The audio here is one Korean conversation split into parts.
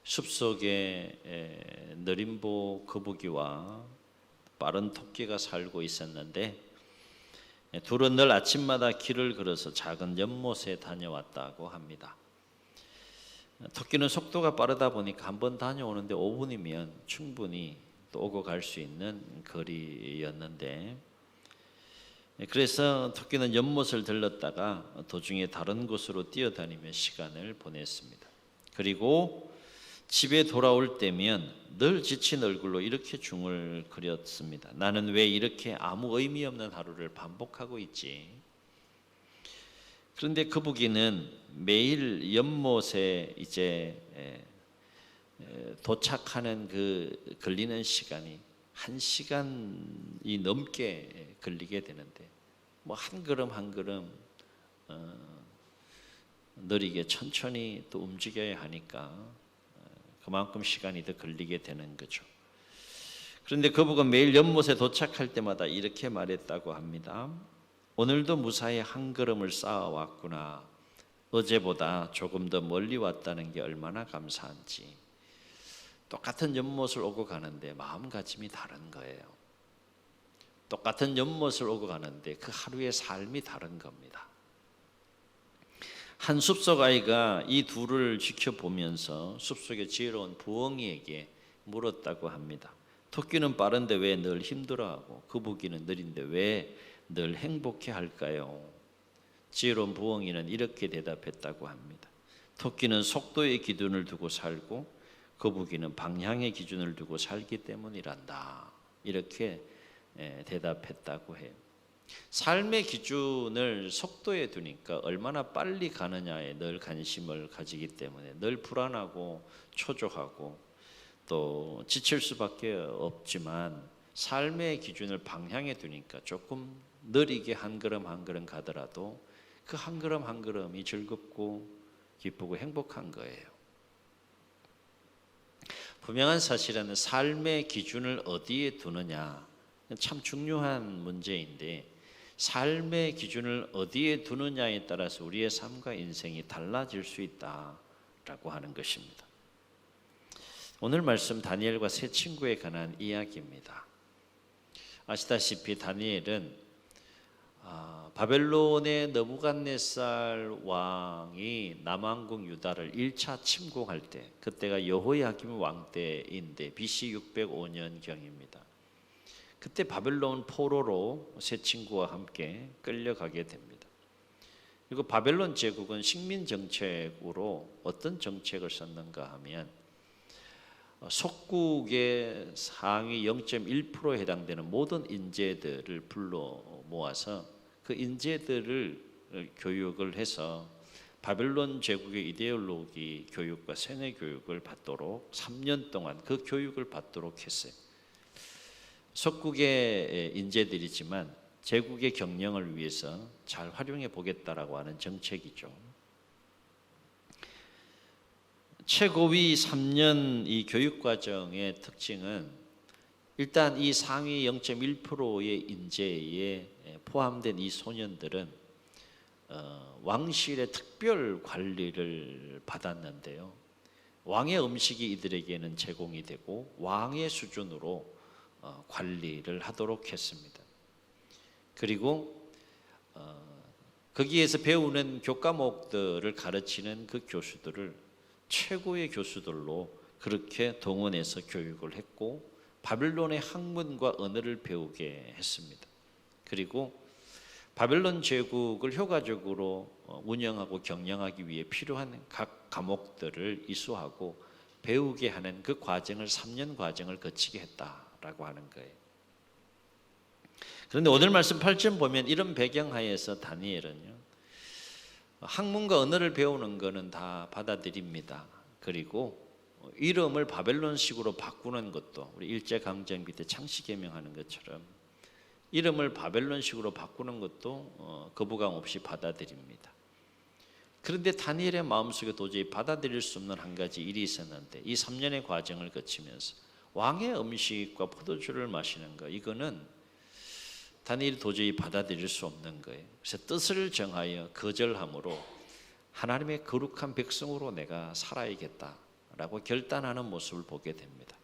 숲속에 느림보 거북이와 빠른 토끼가 살고 있었는데 둘은 늘 아침마다 길을 걸어서 작은 연못에 다녀왔다고 합니다. 토끼는 속도가 빠르다 보니까 한 번 다녀오는데 5분이면 충분히 또 오고 갈 수 있는 거리였는데, 그래서 토끼는 연못을 들렀다가 도중에 다른 곳으로 뛰어다니며 시간을 보냈습니다. 그리고 집에 돌아올 때면 늘 지친 얼굴로 이렇게 중얼거렸습니다. 나는 왜 이렇게 아무 의미 없는 하루를 반복하고 있지? 그런데 거북이는 매일 연못에 이제 도착하는 그 걸리는 시간이 1시간이 넘게 걸리게 되는데, 뭐 한 걸음 한 걸음 느리게 천천히 또 움직여야 하니까 그만큼 시간이 더 걸리게 되는 거죠. 그런데 거북은 매일 연못에 도착할 때마다 이렇게 말했다고 합니다. 오늘도 무사히 한 걸음을 쌓아왔구나. 어제보다 조금 더 멀리 왔다는 게 얼마나 감사한지. 똑같은 연못을 오고 가는데 마음가짐이 다른 거예요. 똑같은 연못을 오고 가는데 그 하루의 삶이 다른 겁니다. 한 숲속 아이가 이 둘을 지켜보면서 숲속의 지혜로운 부엉이에게 물었다고 합니다. 토끼는 빠른데 왜 늘 힘들어하고 거북이는 느린데 왜 늘 행복해할까요? 지혜로운 부엉이는 이렇게 대답했다고 합니다. 토끼는 속도의 기준을 두고 살고 거북이는 방향의 기준을 두고 살기 때문이란다. 이렇게 대답했다고 해요. 삶의 기준을 속도에 두니까 얼마나 빨리 가느냐에 늘 관심을 가지기 때문에 늘 불안하고 초조하고 또 지칠 수밖에 없지만, 삶의 기준을 방향에 두니까 조금 느리게 한 걸음 한 걸음 가더라도 그 한 걸음 한 걸음이 즐겁고 기쁘고 행복한 거예요. 분명한 사실은 삶의 기준을 어디에 두느냐 참 중요한 문제인데, 삶의 기준을 어디에 두느냐에 따라서 우리의 삶과 인생이 달라질 수 있다라고 하는 것입니다. 오늘 말씀 다니엘과 세 친구에 관한 이야기입니다. 아시다시피 다니엘은 바벨론의 느부갓네살 왕이 남왕국 유다를 1차 침공할 때, 그때가 여호야김 왕 때인데 BC 605년경입니다. 그때 바벨론 포로로 세 친구와 함께 끌려가게 됩니다. 그리고 바벨론 제국은 식민 정책으로 어떤 정책을 썼는가 하면, 속국의 상위 0.1%에 해당되는 모든 인재들을 불러 모아서 그 인재들을 교육을 해서 바벨론 제국의 이데올로기 교육과 세뇌 교육을 받도록 3년 동안 그 교육을 받도록 했어요. 속국의 인재들이지만 제국의 경영을 위해서 잘 활용해 보겠다라고 하는 정책이죠. 최고위 3년 이 교육과정의 특징은, 일단 이 상위 0.1%의 인재에 포함된 이 소년들은 왕실의 특별 관리를 받았는데요, 왕의 음식이 이들에게는 제공이 되고 왕의 수준으로 관리를 하도록 했습니다. 그리고 거기에서 배우는 교과목들을 가르치는 그 교수들을 최고의 교수들로 그렇게 동원해서 교육을 했고, 바벨론의 학문과 언어를 배우게 했습니다. 그리고 바벨론 제국을 효과적으로 운영하고 경영하기 위해 필요한 각 과목들을 이수하고 배우게 하는 그 과정을 3년 과정을 거치게 했다라고 하는 거예요. 그런데 오늘 말씀 8절 보면 이런 배경하에서 다니엘은요, 학문과 언어를 배우는 것은 다 받아들입니다. 그리고 이름을 바벨론식으로 바꾸는 것도, 우리 일제강점기 때 창씨개명하는 것처럼 이름을 바벨론식으로 바꾸는 것도 거부감 없이 받아들입니다. 그런데 다니엘의 마음속에 도저히 받아들일 수 없는 한 가지 일이 있었는데, 이 3년의 과정을 거치면서 왕의 음식과 포도주를 마시는 것, 이거는 다니엘이 도저히 받아들일 수 없는 거예요. 그래서 뜻을 정하여 거절함으로 하나님의 거룩한 백성으로 내가 살아야겠다 라고 결단하는 모습을 보게 됩니다.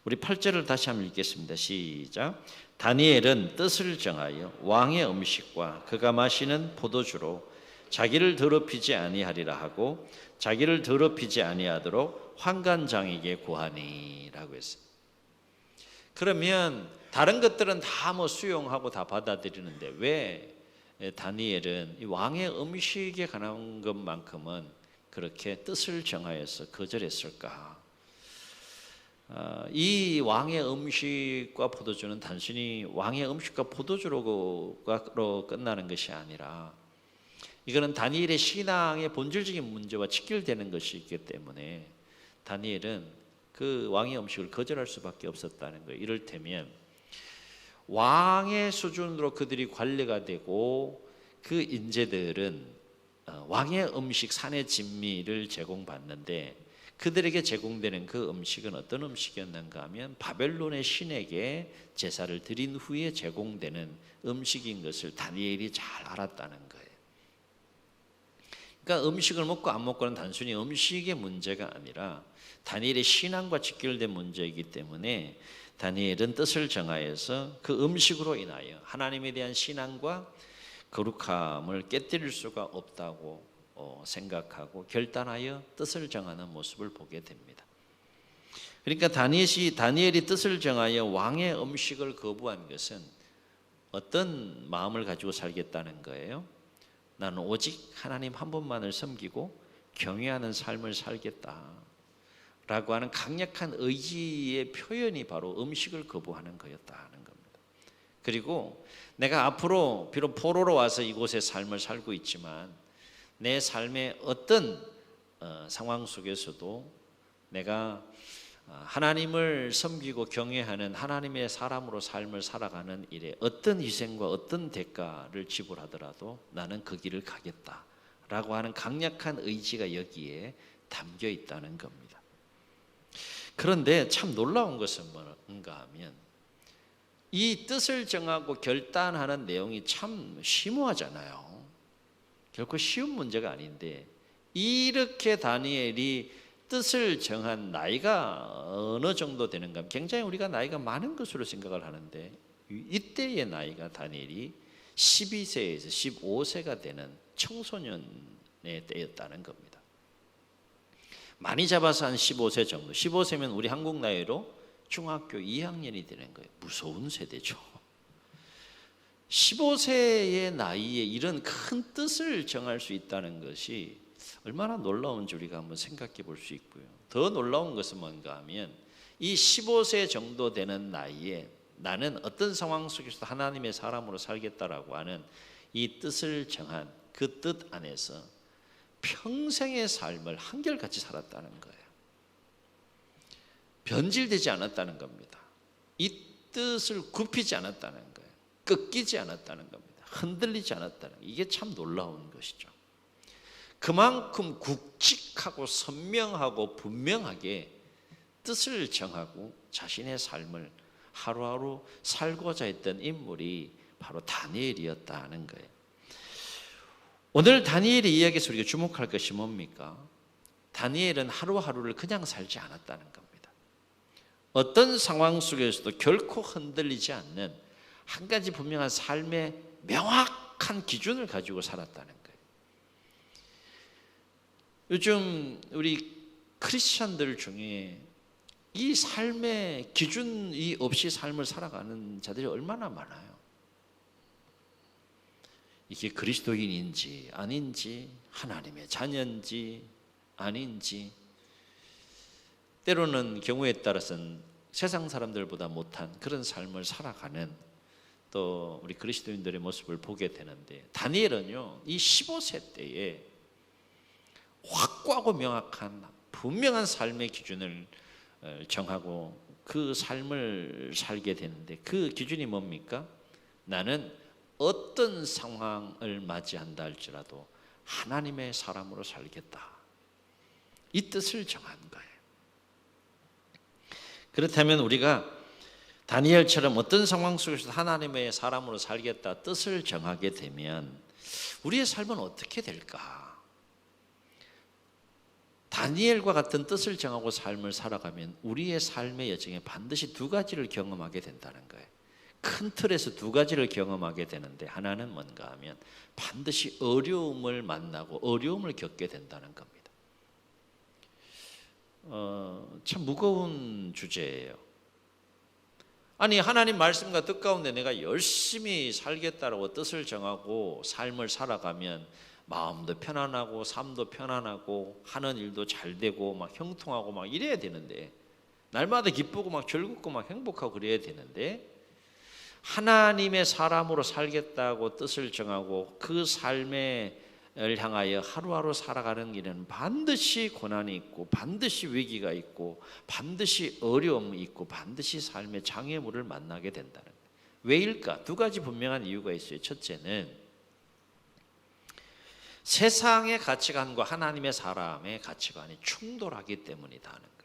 우리 8절을 다시 한번 읽겠습니다. 시작. 다니엘은 뜻을 정하여 왕의 음식과 그가 마시는 포도주로 자기를 더럽히지 아니하리라 하고 자기를 더럽히지 아니하도록 환관장에게 구하니라고 했어요. 그러면 다른 것들은 다 수용하고 다 받아들이는데 왜 다니엘은 이 왕의 음식에 관한 것만큼은 그렇게 뜻을 정하여서 거절했을까? 이 왕의 음식과 포도주는 단순히 왕의 음식과 포도주로 끝나는 것이 아니라 이거는 다니엘의 신앙의 본질적인 문제와 직결되는 것이 있기 때문에 다니엘은 그 왕의 음식을 거절할 수밖에 없었다는 거예요. 이를테면 왕의 수준으로 그들이 관리가 되고 그 인재들은 왕의 음식 산의 진미를 제공받는데 그들에게 제공되는 그 음식은 어떤 음식이었는가 하면 바벨론의 신에게 제사를 드린 후에 제공되는 음식인 것을 다니엘이 잘 알았다는 거예요. 그러니까 음식을 먹고 안 먹고는 단순히 음식의 문제가 아니라 다니엘의 신앙과 직결된 문제이기 때문에 다니엘은 뜻을 정하여서 그 음식으로 인하여 하나님에 대한 신앙과 거룩함을 깨뜨릴 수가 없다고 생각하고 결단하여 뜻을 정하는 모습을 보게 됩니다. 그러니까 다니엘이 뜻을 정하여 왕의 음식을 거부한 것은 어떤 마음을 가지고 살겠다는 거예요? 나는 오직 하나님 한 분만을 섬기고 경외하는 삶을 살겠다 라고 하는 강력한 의지의 표현이 바로 음식을 거부하는 거였다는 겁니다. 그리고 내가 앞으로 비록 포로로 와서 이곳에 삶을 살고 있지만 내 삶의 어떤 상황 속에서도 내가 하나님을 섬기고 경외하는 하나님의 사람으로 삶을 살아가는 일에 어떤 희생과 어떤 대가를 지불하더라도 나는 그 길을 가겠다라고 하는 강력한 의지가 여기에 담겨 있다는 겁니다. 그런데 참 놀라운 것은 뭔가 하면 이 뜻을 정하고 결단하는 내용이 참 심오하잖아요. 결코 쉬운 문제가 아닌데 이렇게 다니엘이 뜻을 정한 나이가 어느 정도 되는가 하면 굉장히 우리가 나이가 많은 것으로 생각을 하는데 이때의 나이가 다니엘이 12세에서 15세가 되는 청소년의 때였다는 겁니다. 많이 잡아서 한 15세 정도. 15세면 우리 한국 나이로 중학교 2학년이 되는 거예요. 무서운 세대죠. 15세의 나이에 이런 큰 뜻을 정할 수 있다는 것이 얼마나 놀라운지 우리가 한번 생각해 볼 수 있고요. 더 놀라운 것은 뭔가 하면 이 15세 정도 되는 나이에 나는 어떤 상황 속에서도 하나님의 사람으로 살겠다라고 하는 이 뜻을 정한 그 뜻 안에서 평생의 삶을 한결같이 살았다는 거예요. 변질되지 않았다는 겁니다. 이 뜻을 굽히지 않았다는 거예요. 꺾이지 않았다는 겁니다. 흔들리지 않았다는 거예요. 이게 참 놀라운 것이죠. 그만큼 굵직하고 선명하고 분명하게 뜻을 정하고 자신의 삶을 하루하루 살고자 했던 인물이 바로 다니엘이었다는 거예요. 오늘 다니엘의 이야기에서 우리가 주목할 것이 뭡니까? 다니엘은 하루하루를 그냥 살지 않았다는 겁니다. 어떤 상황 속에서도 결코 흔들리지 않는 한 가지 분명한 삶의 명확한 기준을 가지고 살았다는 거예요. 요즘 우리 크리스찬들 중에 이 삶의 기준이 없이 삶을 살아가는 자들이 얼마나 많아요. 이게 그리스도인인지 아닌지, 하나님의 자녀인지 아닌지, 때로는 경우에 따라서는 세상 사람들보다 못한 그런 삶을 살아가는 또 우리 그리스도인들의 모습을 보게 되는데, 다니엘은요 이 15세 때에 확고하고 명확한 분명한 삶의 기준을 정하고 그 삶을 살게 되는데, 그 기준이 뭡니까? 나는 어떤 상황을 맞이한다 할지라도 하나님의 사람으로 살겠다. 이 뜻을 정한 거예요. 그렇다면 우리가 다니엘처럼 어떤 상황 속에서 하나님의 사람으로 살겠다 뜻을 정하게 되면 우리의 삶은 어떻게 될까? 다니엘과 같은 뜻을 정하고 삶을 살아가면 우리의 삶의 여정에 반드시 두 가지를 경험하게 된다는 거예요. 큰 틀에서 두 가지를 경험하게 되는데, 하나는 뭔가 하면 반드시 어려움을 만나고 어려움을 겪게 된다는 겁니다. 참 무거운 주제예요. 아니, 하나님 말씀과 뜻 가운데 내가 열심히 살겠다라고 뜻을 정하고 삶을 살아가면 마음도 편안하고 삶도 편안하고 하는 일도 잘 되고 막 형통하고 막 이래야 되는데, 날마다 기쁘고 막 즐겁고 막 행복하고 그래야 되는데, 하나님의 사람으로 살겠다고 뜻을 정하고 그 삶을 향하여 하루하루 살아가는 길에는 반드시 고난이 있고 반드시 위기가 있고 반드시 어려움이 있고 반드시 삶의 장애물을 만나게 된다는 거예요. 왜일까? 두 가지 분명한 이유가 있어요. 첫째는 세상의 가치관과 하나님의 사람의 가치관이 충돌하기 때문이다 하는 거예요.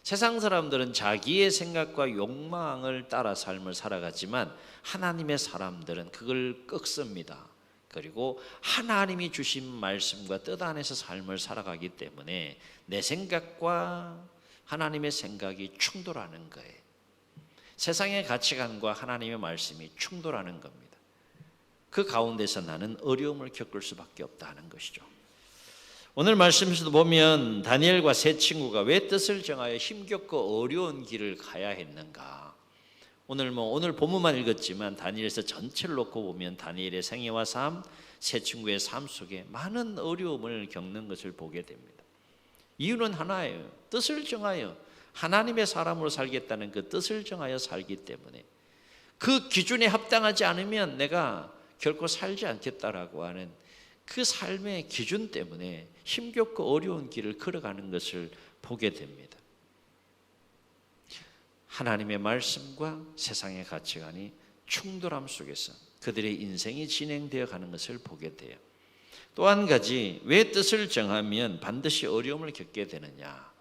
세상 사람들은 자기의 생각과 욕망을 따라 삶을 살아가지만 하나님의 사람들은 그걸 꺾습니다. 그리고 하나님이 주신 말씀과 뜻 안에서 삶을 살아가기 때문에 내 생각과 하나님의 생각이 충돌하는 거예요. 세상의 가치관과 하나님의 말씀이 충돌하는 겁니다. 그 가운데서 나는 어려움을 겪을 수밖에 없다는 것이죠. 오늘 말씀에서도 보면 다니엘과 세 친구가 왜 뜻을 정하여 힘겹고 어려운 길을 가야 했는가. 오늘 본문만 읽었지만 다니엘서 전체를 놓고 보면 다니엘의 생애와 삶, 세 친구의 삶 속에 많은 어려움을 겪는 것을 보게 됩니다. 이유는 하나예요. 뜻을 정하여 하나님의 사람으로 살겠다는 그 뜻을 정하여 살기 때문에 그 기준에 합당하지 않으면 내가 결코 살지 않겠다라고 하는 그 삶의 기준 때문에 힘겹고 어려운 길을 걸어가는 것을 보게 됩니다. 하나님의 말씀과 세상의 가치관이 충돌함 속에서 그들의 인생이 진행되어 가는 것을 보게 돼요. 또 한 가지, 왜 뜻을 정하면 반드시 어려움을 겪게 되느냐.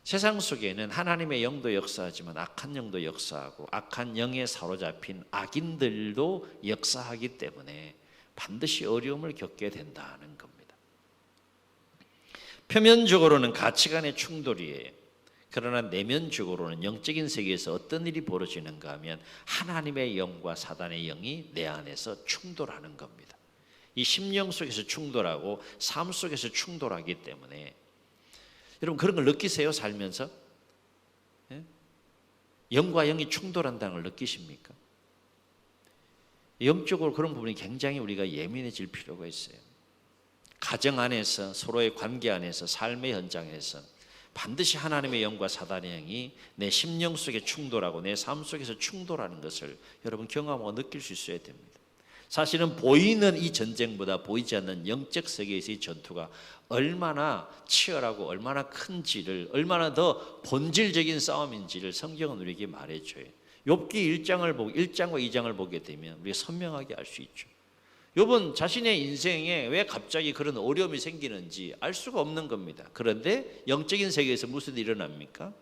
세상 속에는 하나님의 영도 역사하지만 악한 영도 역사하고 악한 영에 사로잡힌 악인들도 역사하기 때문에 반드시 어려움을 겪게 된다는 겁니다. 표면적으로는 가치관의 충돌이에요. 그러나 내면적으로는 영적인 세계에서 어떤 일이 벌어지는가 하면 하나님의 영과 사단의 영이 내 안에서 충돌하는 겁니다. 이 심령 속에서 충돌하고 삶 속에서 충돌하기 때문에 여러분 그런 걸 느끼세요? 살면서? 예? 영과 영이 충돌한다는 걸 느끼십니까? 영적으로 그런 부분이 굉장히 우리가 예민해질 필요가 있어요. 가정 안에서, 서로의 관계 안에서, 삶의 현장에서 반드시 하나님의 영과 사단의 영이 내 심령 속에 충돌하고 내 삶 속에서 충돌하는 것을 여러분 경험하고 느낄 수 있어야 됩니다. 사실은 보이는 이 전쟁보다 보이지 않는 영적 세계에서의 전투가 얼마나 치열하고 얼마나 큰지를, 얼마나 더 본질적인 싸움인지를 성경은 우리에게 말해줘요. 욥기 1장과 2장을 보게 되면 우리가 선명하게 알 수 있죠. 욥은 자신의 인생에 왜 갑자기 그런 어려움이 생기는지 알 수가 없는 겁니다. 그런데 영적인 세계에서 무슨 일이 일어납니까?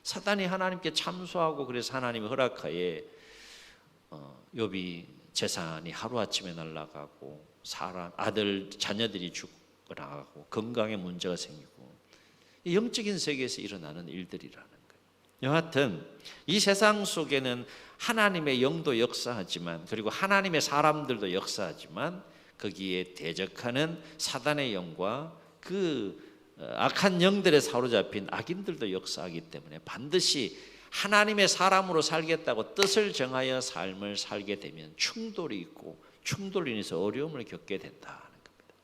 사단이 하나님께 참소하고 그래서 하나님의 허락하에 욥이 재산이 하루아침에 날아가고 아들 자녀들이 죽어나가고 건강에 문제가 생기고 영적인 세계에서 일어나는 일들이라는 거예요. 여하튼 이 세상 속에는 하나님의 영도 역사하지만 그리고 하나님의 사람들도 역사하지만 거기에 대적하는 사단의 영과 그 악한 영들에 사로잡힌 악인들도 역사하기 때문에 반드시 하나님의 사람으로 살겠다고 뜻을 정하여 삶을 살게 되면 충돌이 있고 충돌로 인해서 어려움을 겪게 된다는 겁니다.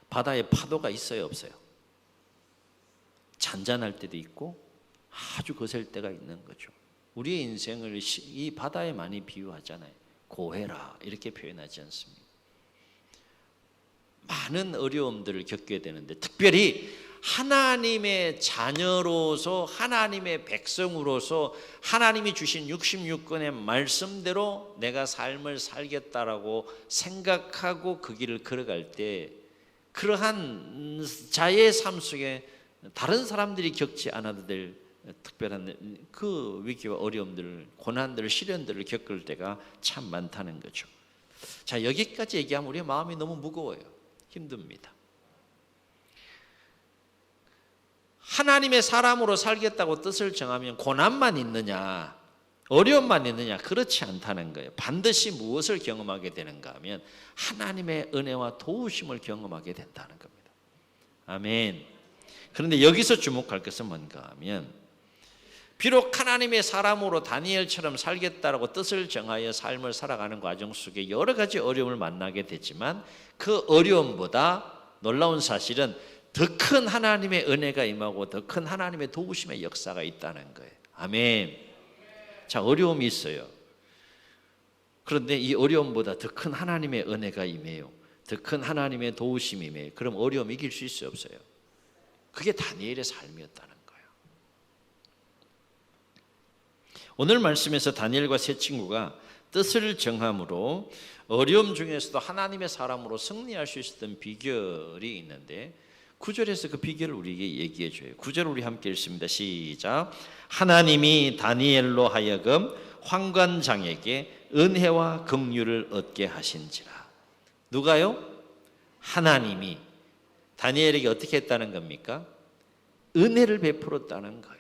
바다에 파도가 있어요, 없어요? 잔잔할 때도 있고 아주 거셀 때가 있는 거죠. 우리의 인생을 이 바다에 많이 비유하잖아요. 고해라 이렇게 표현하지 않습니까? 많은 어려움들을 겪게 되는데 특별히 하나님의 자녀로서 하나님의 백성으로서 하나님이 주신 66권의 말씀대로 내가 삶을 살겠다라고 생각하고 그 길을 걸어갈 때 그러한 자의 삶 속에 다른 사람들이 겪지 않아도 될 특별한 그 위기와 어려움들, 고난들, 시련들을 겪을 때가 참 많다는 거죠. 자, 여기까지 얘기하면 우리의 마음이 너무 무거워요. 힘듭니다. 하나님의 사람으로 살겠다고 뜻을 정하면 고난만 있느냐, 어려움만 있느냐? 그렇지 않다는 거예요. 반드시 무엇을 경험하게 되는가 하면 하나님의 은혜와 도우심을 경험하게 된다는 겁니다. 아멘. 그런데 여기서 주목할 것은 뭔가 하면 비록 하나님의 사람으로 다니엘처럼 살겠다라고 뜻을 정하여 삶을 살아가는 과정 속에 여러 가지 어려움을 만나게 되지만 그 어려움보다 놀라운 사실은 더 큰 하나님의 은혜가 임하고 더 큰 하나님의 도우심의 역사가 있다는 거예요. 아멘. 자, 어려움이 있어요. 그런데 이 어려움보다 더 큰 하나님의 은혜가 임해요. 더 큰 하나님의 도우심이 임해요. 그럼 어려움 이길 수 있어요, 없어요? 그게 다니엘의 삶이었다는 거예요. 오늘 말씀에서 다니엘과 세 친구가 뜻을 정함으로 어려움 중에서도 하나님의 사람으로 승리할 수 있었던 비결이 있는데 9절에서 그 비결을 우리에게 얘기해 줘요. 9절 우리 함께 읽습니다. 시작. 하나님이 다니엘로 하여금 환관장에게 은혜와 긍휼을 얻게 하신지라. 누가요? 하나님이 다니엘에게 어떻게 했다는 겁니까? 은혜를 베풀었다는 거예요.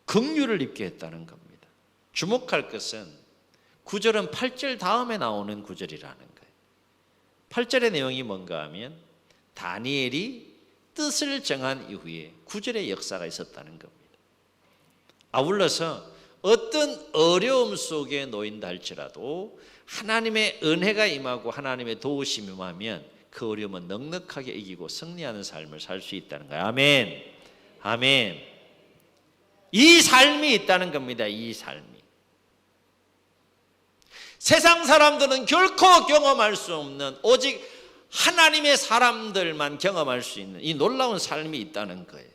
긍휼을 입게 했다는 겁니다. 주목할 것은 9절은 8절 다음에 나오는 9절이라는 거예요. 8절의 내용이 뭔가 하면 다니엘이 뜻을 정한 이후에 9절의 역사가 있었다는 겁니다. 아울러서 어떤 어려움 속에 놓인다 할지라도 하나님의 은혜가 임하고 하나님의 도우심이 임하면 그 어려움은 넉넉하게 이기고 승리하는 삶을 살 수 있다는 거예요. 아멘. 아멘. 이 삶이 있다는 겁니다. 이 삶이. 세상 사람들은 결코 경험할 수 없는 오직 하나님의 사람들만 경험할 수 있는 이 놀라운 삶이 있다는 거예요.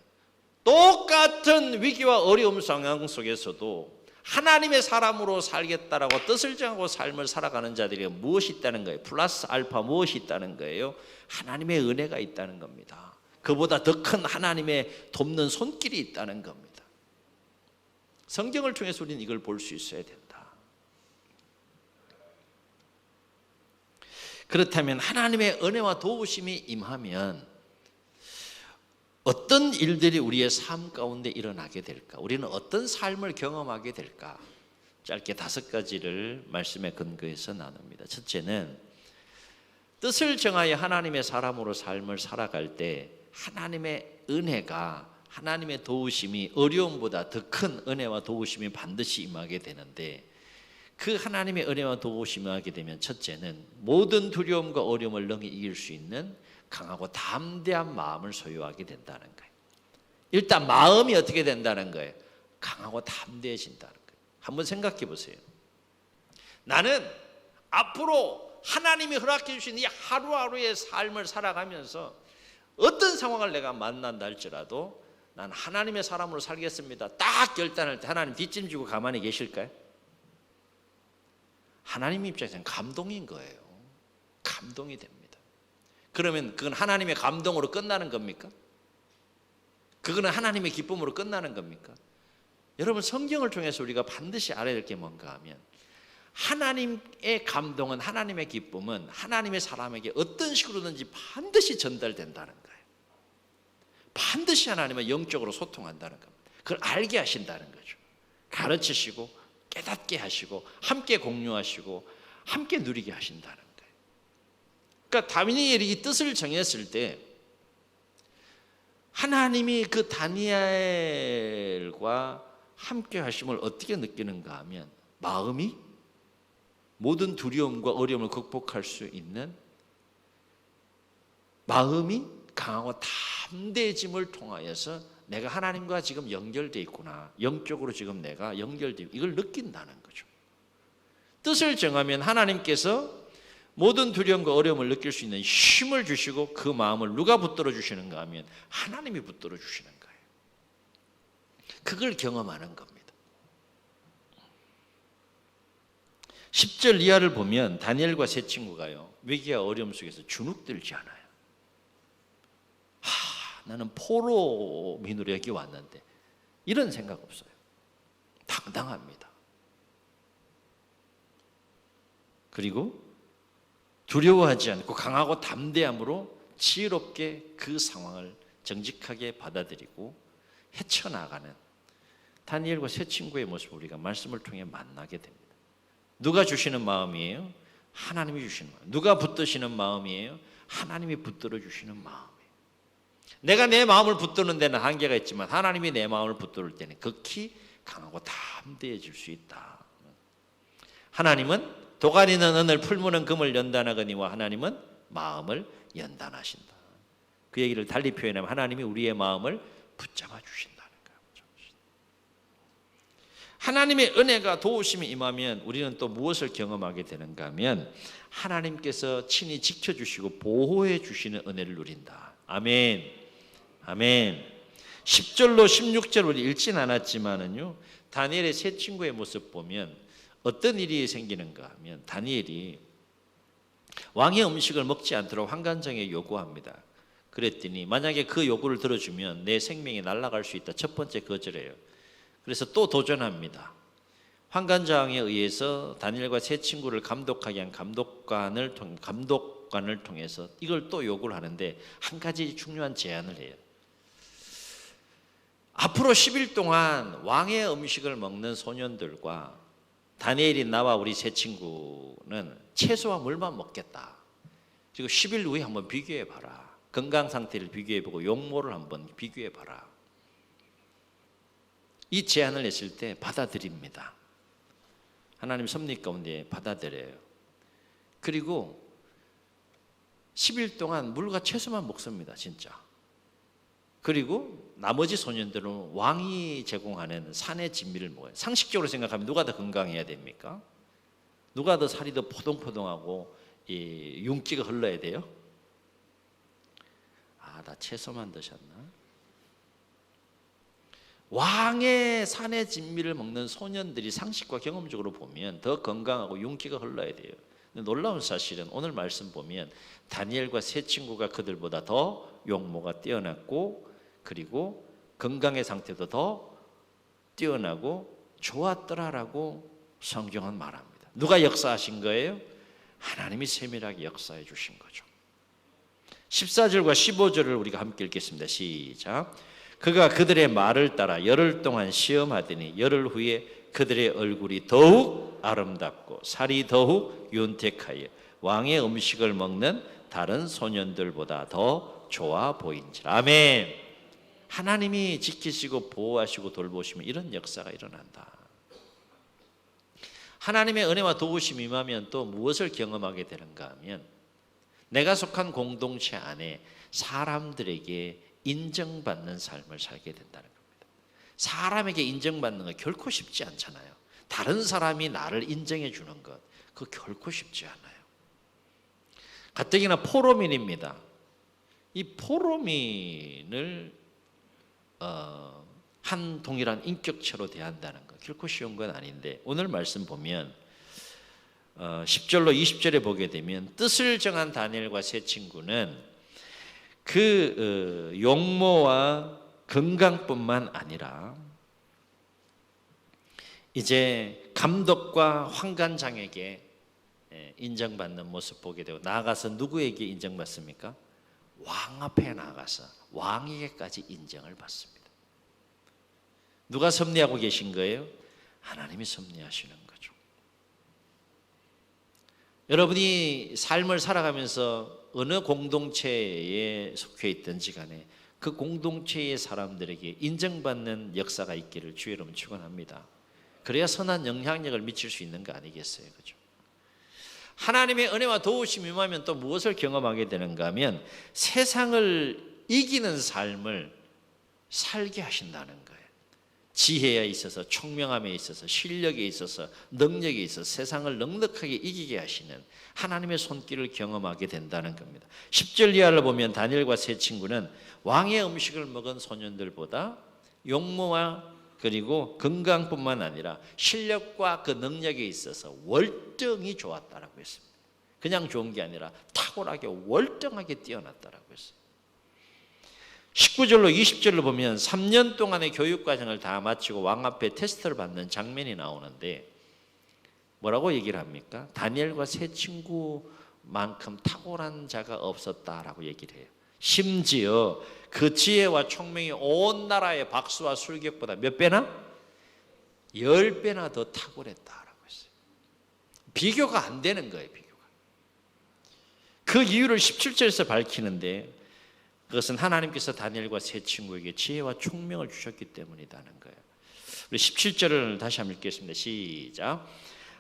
똑같은 위기와 어려움 상황 속에서도 하나님의 사람으로 살겠다라고 뜻을 정하고 삶을 살아가는 자들이 무엇이 있다는 거예요? 플러스 알파 무엇이 있다는 거예요? 하나님의 은혜가 있다는 겁니다. 그보다 더 큰 하나님의 돕는 손길이 있다는 겁니다. 성경을 통해서 우리는 이걸 볼 수 있어야 된다. 그렇다면 하나님의 은혜와 도우심이 임하면 어떤 일들이 우리의 삶 가운데 일어나게 될까? 우리는 어떤 삶을 경험하게 될까? 짧게 5가지를 말씀에 근거해서 나눕니다. 첫째는 뜻을 정하여 하나님의 사람으로 삶을 살아갈 때 하나님의 은혜가 하나님의 도우심이 어려움보다 더 큰 은혜와 도우심이 반드시 임하게 되는데 그 하나님의 은혜와 도우심이 하게 되면 첫째는 모든 두려움과 어려움을 능히 이길 수 있는 강하고 담대한 마음을 소유하게 된다는 거예요. 일단 마음이 어떻게 된다는 거예요? 강하고 담대해진다는 거예요. 한번 생각해 보세요. 나는 앞으로 하나님이 허락해 주신 이 하루하루의 삶을 살아가면서 어떤 상황을 내가 만난다 할지라도 난 하나님의 사람으로 살겠습니다. 딱 결단할 때 하나님 뒷짐지고 가만히 계실까요? 하나님 입장에서는 감동인 거예요. 감동이 됩니다. 그러면 그건 하나님의 감동으로 끝나는 겁니까? 그거는 하나님의 기쁨으로 끝나는 겁니까? 여러분 성경을 통해서 우리가 반드시 알아야 될 게 뭔가 하면 하나님의 감동은 하나님의 기쁨은 하나님의 사람에게 어떤 식으로든지 반드시 전달된다는 거예요. 반드시 하나님은 영적으로 소통한다는 겁니다. 그걸 알게 하신다는 거죠. 가르치시고 깨닫게 하시고 함께 공유하시고 함께 누리게 하신다는 거예요. 그러니까 다니엘이 이 뜻을 정했을 때 하나님이 그 다니엘과 함께 하심을 어떻게 느끼는가 하면 마음이 모든 두려움과 어려움을 극복할 수 있는 마음이 강하고 담대해짐을 통하여서 내가 하나님과 지금 연결되어 있구나. 영적으로 지금 내가 연결되어 이걸 느낀다는 거죠. 뜻을 정하면 하나님께서 모든 두려움과 어려움을 느낄 수 있는 힘을 주시고 그 마음을 누가 붙들어 주시는가 하면 하나님이 붙들어 주시는 거예요. 그걸 경험하는 겁니다. 10절 이하를 보면 다니엘과 세 친구가요. 위기와 어려움 속에서 주눅들지 않아요. 나는 포로민으로 여기 왔는데 이런 생각 없어요. 당당합니다. 그리고 두려워하지 않고 강하고 담대함으로 지혜롭게 그 상황을 정직하게 받아들이고 헤쳐나가는 다니엘과 세 친구의 모습을 우리가 말씀을 통해 만나게 됩니다. 누가 주시는 마음이에요? 하나님이 주시는 마음. 누가 붙드시는 마음이에요? 하나님이 붙들어 주시는 마음이에요. 내가 내 마음을 붙드는 데는 한계가 있지만 하나님이 내 마음을 붙들 때는 극히 강하고 담대해질 수 있다. 하나님은 도가니는 은을 풀무는 금을 연단하거니와 하나님은 마음을 연단하신다. 그 얘기를 달리 표현하면 하나님이 우리의 마음을 붙잡아 주신다는 거예요. 하나님의 은혜가 도우심이 임하면 우리는 또 무엇을 경험하게 되는가 하면 하나님께서 친히 지켜주시고 보호해 주시는 은혜를 누린다. 아멘. 아멘. 10절로 16절 우리 읽진 않았지만은요, 다니엘의 세 친구의 모습 보면 어떤 일이 생기는가 하면 다니엘이 왕의 음식을 먹지 않도록 환관장에 요구합니다. 그랬더니 만약에 그 요구를 들어주면 내 생명이 날아갈 수 있다. 첫 번째 거절해요. 그래서 또 도전합니다. 환관장에 의해서 다니엘과 세 친구를 감독하게 한 감독관을 통해서 이걸 또 요구를 하는데 한 가지 중요한 제안을 해요. 앞으로 10일 동안 왕의 음식을 먹는 소년들과 다니엘이 나와 우리 세 친구는 채소와 물만 먹겠다. 지금 10일 후에 한번 비교해 봐라. 건강 상태를 비교해 보고 용모를 한번 비교해 봐라. 이 제안을 했을 때 받아들입니다. 하나님 섭리 가운데 받아들여요. 그리고 10일 동안 물과 채소만 먹습니다. 진짜. 그리고 나머지 소년들은 왕이 제공하는 산의 진미를 먹어요. 상식적으로 생각하면 누가 더 건강해야 됩니까? 누가 더 살이 더 포동포동하고 윤기가 흘러야 돼요? 나 채소만 드셨나? 왕의 산의 진미를 먹는 소년들이 상식과 경험적으로 보면 더 건강하고 윤기가 흘러야 돼요. 근데 놀라운 사실은 오늘 말씀 보면 다니엘과 세 친구가 그들보다 더 용모가 뛰어났고 그리고 건강의 상태도 더 뛰어나고 좋았더라라고 성경은 말합니다. 누가 역사하신 거예요? 하나님이 세밀하게 역사해 주신 거죠. 14절과 15절을 우리가 함께 읽겠습니다. 시작. 그가 그들의 말을 따라 열흘 동안 시험하더니 열흘 후에 그들의 얼굴이 더욱 아름답고 살이 더욱 윤택하여 왕의 음식을 먹는 다른 소년들보다 더 좋아 보인지라. 아멘. 하나님이 지키시고 보호하시고 돌보시면 이런 역사가 일어난다. 하나님의 은혜와 도우심이 임하면 또 무엇을 경험하게 되는가 하면 내가 속한 공동체 안에 사람들에게 인정받는 삶을 살게 된다는 겁니다. 사람에게 인정받는 건 결코 쉽지 않잖아요. 다른 사람이 나를 인정해 주는 것, 그거 결코 쉽지 않아요. 가뜩이나 포로민입니다. 이 포로민을 한 동일한 인격체로 대한다는 것 결코 쉬운 건 아닌데 오늘 말씀 보면 10절로 20절에 보게 되면 뜻을 정한 다니엘과 세 친구는 그 용모와 건강뿐만 아니라 이제 감독과 환관장에게 인정받는 모습 보게 되고 나아가서 누구에게 인정받습니까? 왕 앞에 나가서 왕에게까지 인정을 받습니다. 누가 섭리하고 계신 거예요? 하나님이 섭리하시는 거죠. 여러분이 삶을 살아가면서 어느 공동체에 속해 있든지 간에 그 공동체의 사람들에게 인정받는 역사가 있기를 주의 이름으로 축원합니다. 그래야 선한 영향력을 미칠 수 있는 거 아니겠어요? 그죠? 하나님의 은혜와 도우심이 임하면 또 무엇을 경험하게 되는가 하면 세상을 이기는 삶을 살게 하신다는 거예요. 지혜에 있어서 총명함에 있어서 실력에 있어서 능력에 있어서 세상을 넉넉하게 이기게 하시는 하나님의 손길을 경험하게 된다는 겁니다. 10절 이하를 보면 다니엘과 세 친구는 왕의 음식을 먹은 소년들보다 용모와 그리고 건강뿐만 아니라 실력과 그 능력에 있어서 월등히 좋았다라고 했습니다. 그냥 좋은 게 아니라 탁월하게 월등하게 뛰어났다라고 했어요. 19절로 20절로 보면 3년 동안의 교육과정을 다 마치고 왕 앞에 테스트를 받는 장면이 나오는데 뭐라고 얘기를 합니까? 다니엘과 세 친구 만큼 탁월한 자가 없었다라고 얘기를 해요. 심지어 그 지혜와 총명이 온 나라의 박수와 술객보다 몇 배나? 10배나 더 탁월했다라고 했어요. 비교가 안 되는 거예요. 비교가. 그 이유를 17절에서 밝히는데 그것은 하나님께서 다니엘과 세 친구에게 지혜와 총명을 주셨기 때문이라는 거예요. 우리 17절을 다시 한번 읽겠습니다. 시작.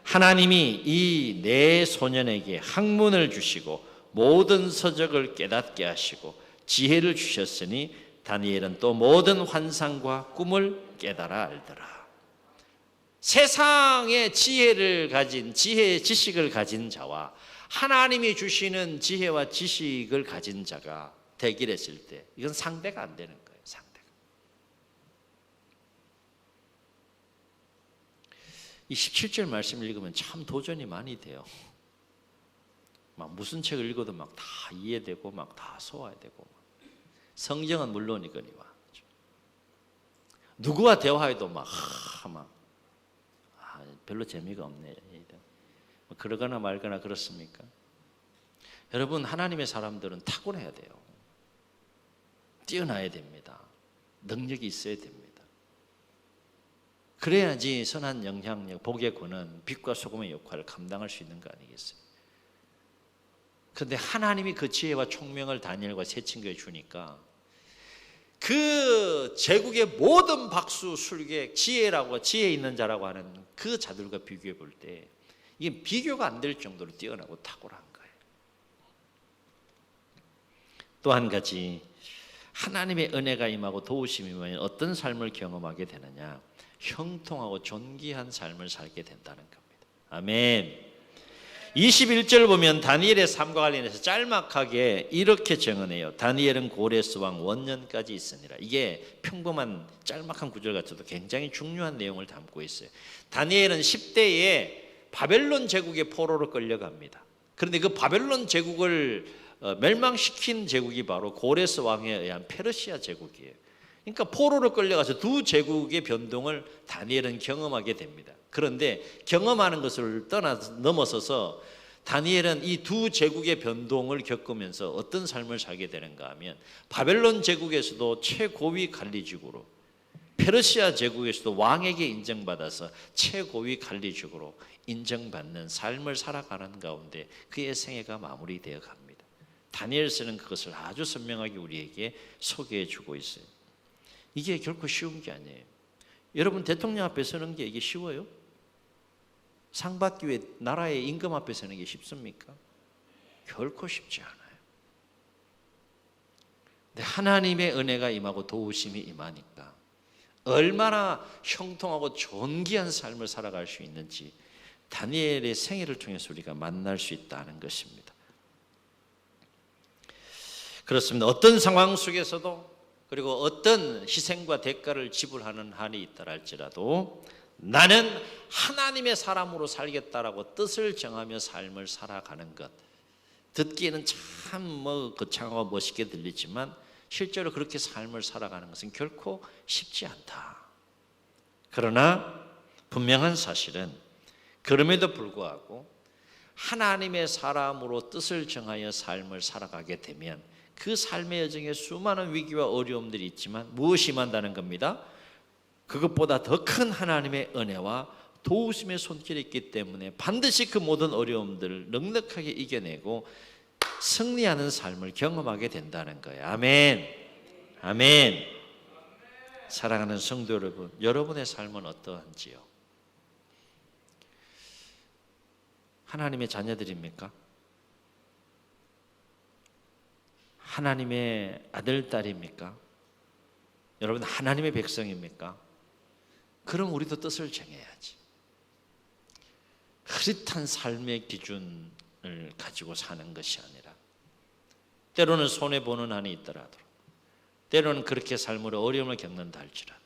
하나님이 이 네 소년에게 학문을 주시고 모든 서적을 깨닫게 하시고 지혜를 주셨으니 다니엘은 또 모든 환상과 꿈을 깨달아 알더라. 세상의 지혜를 가진 지식을 가진 자와 하나님이 주시는 지혜와 지식을 가진 자가 대결했을 때 이건 상대가 안 되는 거예요. 상대가. 이 17절 말씀 읽으면 참 도전이 많이 돼요. 막 무슨 책을 읽어도 막 다 이해되고 막 다 소화되고 성경은 물론이거니와 누구와 대화해도 막 별로 재미가 없네. 그러거나 말거나 그렇습니까? 여러분 하나님의 사람들은 탁월해야 돼요. 뛰어나야 됩니다. 능력이 있어야 됩니다. 그래야지 선한 영향력, 복의 권은 빛과 소금의 역할을 감당할 수 있는 거 아니겠어요? 그런데 하나님이 그 지혜와 총명을 다니엘과 세 친구에 주니까 그 제국의 모든 박수, 술객, 지혜라고 지혜 있는 자라고 하는 그 자들과 비교해 볼 때 이게 비교가 안 될 정도로 뛰어나고 탁월한 거예요. 또 한 가지 하나님의 은혜가 임하고 도우심이 임하면 어떤 삶을 경험하게 되느냐? 형통하고 존귀한 삶을 살게 된다는 겁니다. 아멘. 21절 보면 다니엘의 삶과 관련해서 짤막하게 이렇게 정언해요. 다니엘은 고레스 왕 원년까지 있으니라. 이게 평범한 짤막한 구절 같아도 굉장히 중요한 내용을 담고 있어요. 다니엘은 10대에 바벨론 제국의 포로로 끌려갑니다. 그런데 그 바벨론 제국을 멸망시킨 제국이 바로 고레스 왕에 의한 페르시아 제국이에요. 그러니까 포로로 끌려가서 두 제국의 변동을 다니엘은 경험하게 됩니다. 그런데 경험하는 것을 넘어서서 다니엘은 이 두 제국의 변동을 겪으면서 어떤 삶을 살게 되는가 하면 바벨론 제국에서도 최고위 관리직으로 페르시아 제국에서도 왕에게 인정받아서 최고위 관리직으로 인정받는 삶을 살아가는 가운데 그의 생애가 마무리되어 갑니다. 다니엘서는 그것을 아주 선명하게 우리에게 소개해 주고 있어요. 이게 결코 쉬운 게 아니에요. 여러분 대통령 앞에 서는 게 이게 쉬워요? 상 받기 위해 나라의 임금 앞에 서는 게 쉽습니까? 결코 쉽지 않아요. 근데 하나님의 은혜가 임하고 도우심이 임하니까 얼마나 형통하고 존귀한 삶을 살아갈 수 있는지 다니엘의 생애를 통해서 우리가 만날 수 있다는 것입니다. 그렇습니다. 어떤 상황 속에서도 그리고 어떤 희생과 대가를 지불하는 한이 있다 할지라도 나는 하나님의 사람으로 살겠다라고 뜻을 정하며 삶을 살아가는 것, 듣기에는 참 거창하고 멋있게 들리지만 실제로 그렇게 삶을 살아가는 것은 결코 쉽지 않다. 그러나 분명한 사실은 그럼에도 불구하고 하나님의 사람으로 뜻을 정하여 삶을 살아가게 되면 그 삶의 여정에 수많은 위기와 어려움들이 있지만 무엇이 임한다는 겁니다? 그것보다 더 큰 하나님의 은혜와 도우심의 손길이 있기 때문에 반드시 그 모든 어려움들을 넉넉하게 이겨내고 승리하는 삶을 경험하게 된다는 거예요. 아멘. 아멘. 사랑하는 성도 여러분, 여러분의 삶은 어떠한지요? 하나님의 자녀들입니까? 하나님의 아들, 딸입니까? 여러분 하나님의 백성입니까? 그럼 우리도 뜻을 정해야지. 흐릿한 삶의 기준을 가지고 사는 것이 아니라 때로는 손해보는 한이 있더라도 때로는 그렇게 삶으로 어려움을 겪는다 할지라도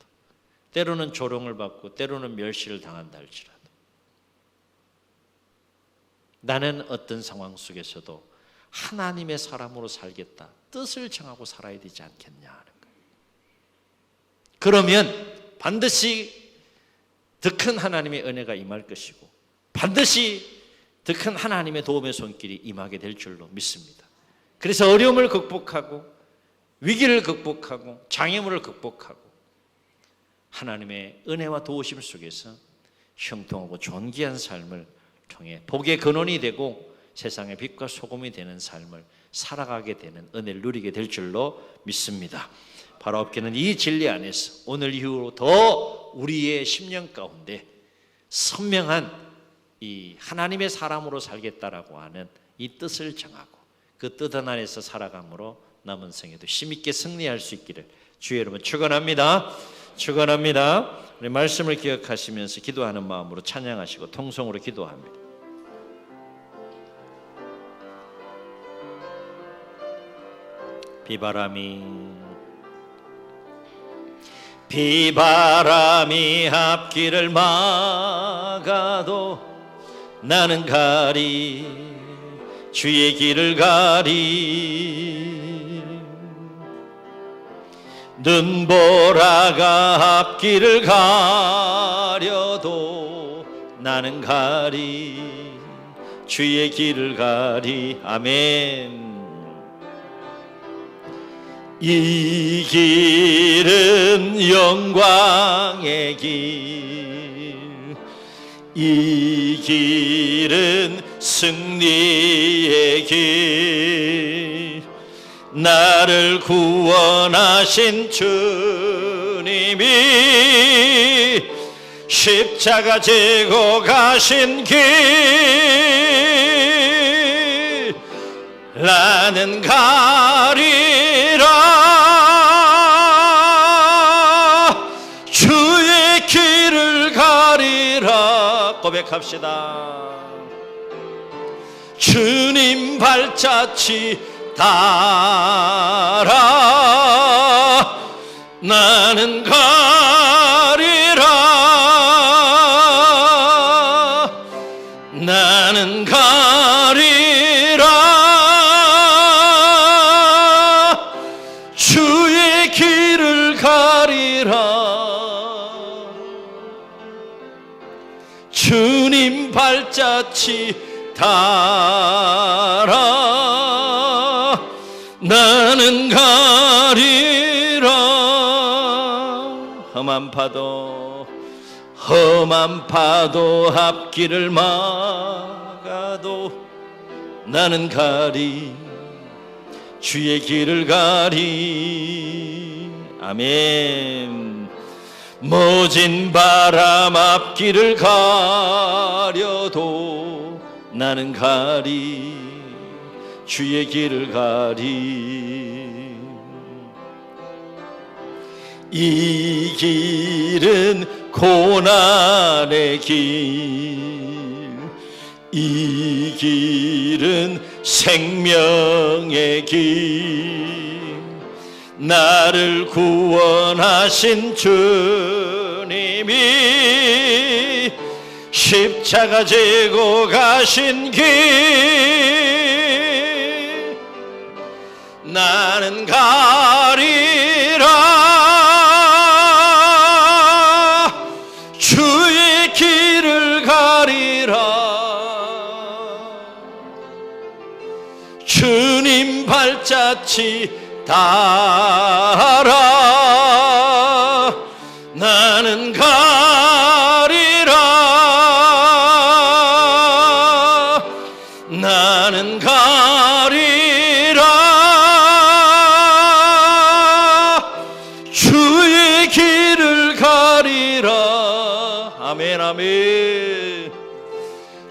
때로는 조롱을 받고 때로는 멸시를 당한다 할지라도 나는 어떤 상황 속에서도 하나님의 사람으로 살겠다. 뜻을 정하고 살아야 되지 않겠냐 하는 거예요. 그러면 반드시 더 큰 하나님의 은혜가 임할 것이고 반드시 더 큰 하나님의 도움의 손길이 임하게 될 줄로 믿습니다. 그래서 어려움을 극복하고 위기를 극복하고 장애물을 극복하고 하나님의 은혜와 도우심 속에서 형통하고 존귀한 삶을 통해 복의 근원이 되고 세상의 빛과 소금이 되는 삶을 살아가게 되는 은혜를 누리게 될 줄로 믿습니다. 바로 없기는 이 진리 안에서 오늘 이후로 더 우리의 심령 가운데 선명한 이 하나님의 사람으로 살겠다라고 하는 이 뜻을 정하고 그 뜻 안에서 살아감으로 남은 생에도 힘있게 승리할 수 있기를 주의 이름으로 축원합니다. 축원합니다. 우리 말씀을 기억하시면서 기도하는 마음으로 찬양하시고 통성으로 기도합니다. 비바람이 앞길을 막아도 나는 가리 주의 길을 가리 눈보라가 앞길을 가려도 나는 가리 주의 길을 가리. 아멘. 이 길은 영광의 길, 이 길은 승리의 길, 나를 구원하신 주님이 십자가 지고 가신 길, 나는 가리라. 주의 길을 가리라. 고백합시다. 주님 발자취 따라 나는 가리라. 나는 가리라. 주의 길을 가리라. 주님 발자취 따라 나는 가리라. 험한 파도 앞길을 막아도 나는 가리 주의 길을 가리. 아멘. 모진 바람 앞길을 가려도 나는 가리 주의 길을 가리. 이 길은 고난의 길, 이 길은 생명의 길, 나를 구원하신 주님이 십자가 지고 가신 길, 나는 가리라. 주의 길을 가리라. 주님 발자취 따라 나는 가리라. 나는 가리라. 주의 길을 가리라. 아멘. 아멘.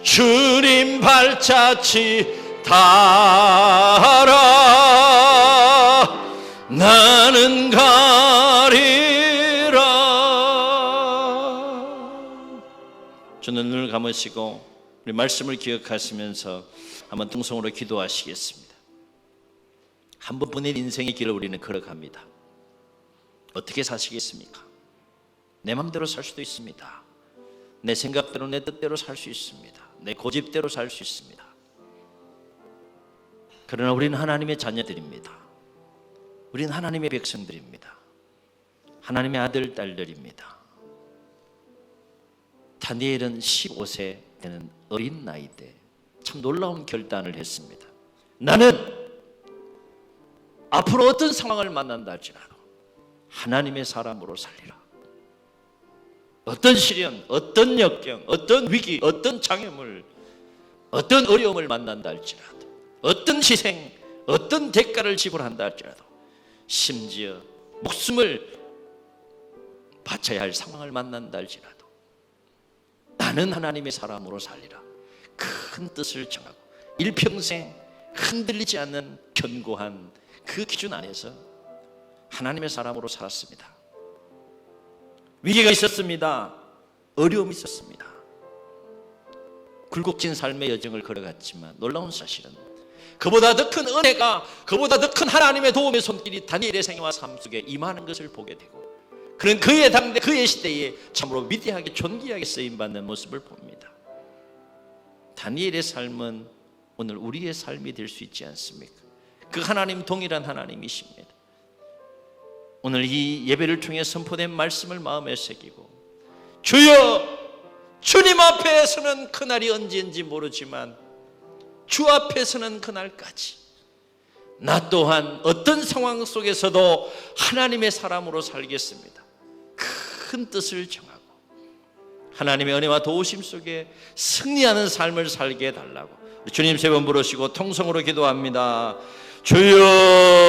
주님 발자취 따라 나는 가리라. 저는 눈을 감으시고 우리 말씀을 기억하시면서 한번 통성으로 기도하시겠습니다. 한 번뿐인 인생의 길을 우리는 걸어갑니다. 어떻게 사시겠습니까? 내 마음대로 살 수도 있습니다. 내 생각대로 내 뜻대로 살 수 있습니다. 내 고집대로 살 수 있습니다. 그러나 우리는 하나님의 자녀들입니다. 우리는 하나님의 백성들입니다. 하나님의 아들, 딸들입니다. 다니엘은 15세 되는 어린 나이 때 참 놀라운 결단을 했습니다. 나는 앞으로 어떤 상황을 만난다 할지라도 하나님의 사람으로 살리라. 어떤 시련, 어떤 역경, 어떤 위기, 어떤 장애물, 어떤 어려움을 만난다 할지라도, 어떤 희생, 어떤 대가를 지불한다 할지라도, 심지어 목숨을 바쳐야 할 상황을 만난다 할지라도 나는 하나님의 사람으로 살리라. 큰 뜻을 정하고 일평생 흔들리지 않는 견고한 그 기준 안에서 하나님의 사람으로 살았습니다. 위기가 있었습니다. 어려움이 있었습니다. 굴곡진 삶의 여정을 걸어갔지만 놀라운 사실은 그보다 더 큰 은혜가, 그보다 더 큰 하나님의 도움의 손길이 다니엘의 생애와 삶 속에 임하는 것을 보게 되고, 그는 그의 당대, 그의 시대에 참으로 위대하게 존귀하게 쓰임받는 모습을 봅니다. 다니엘의 삶은 오늘 우리의 삶이 될 수 있지 않습니까? 그 하나님 동일한 하나님이십니다. 오늘 이 예배를 통해 선포된 말씀을 마음에 새기고, 주여, 주님 앞에서는 그날이 언제인지 모르지만 주 앞에서는 그날까지 나 또한 어떤 상황 속에서도 하나님의 사람으로 살겠습니다. 큰 뜻을 정하고 하나님의 은혜와 도우심 속에 승리하는 삶을 살게 해달라고 주님 세 번 부르시고 통성으로 기도합니다. 주여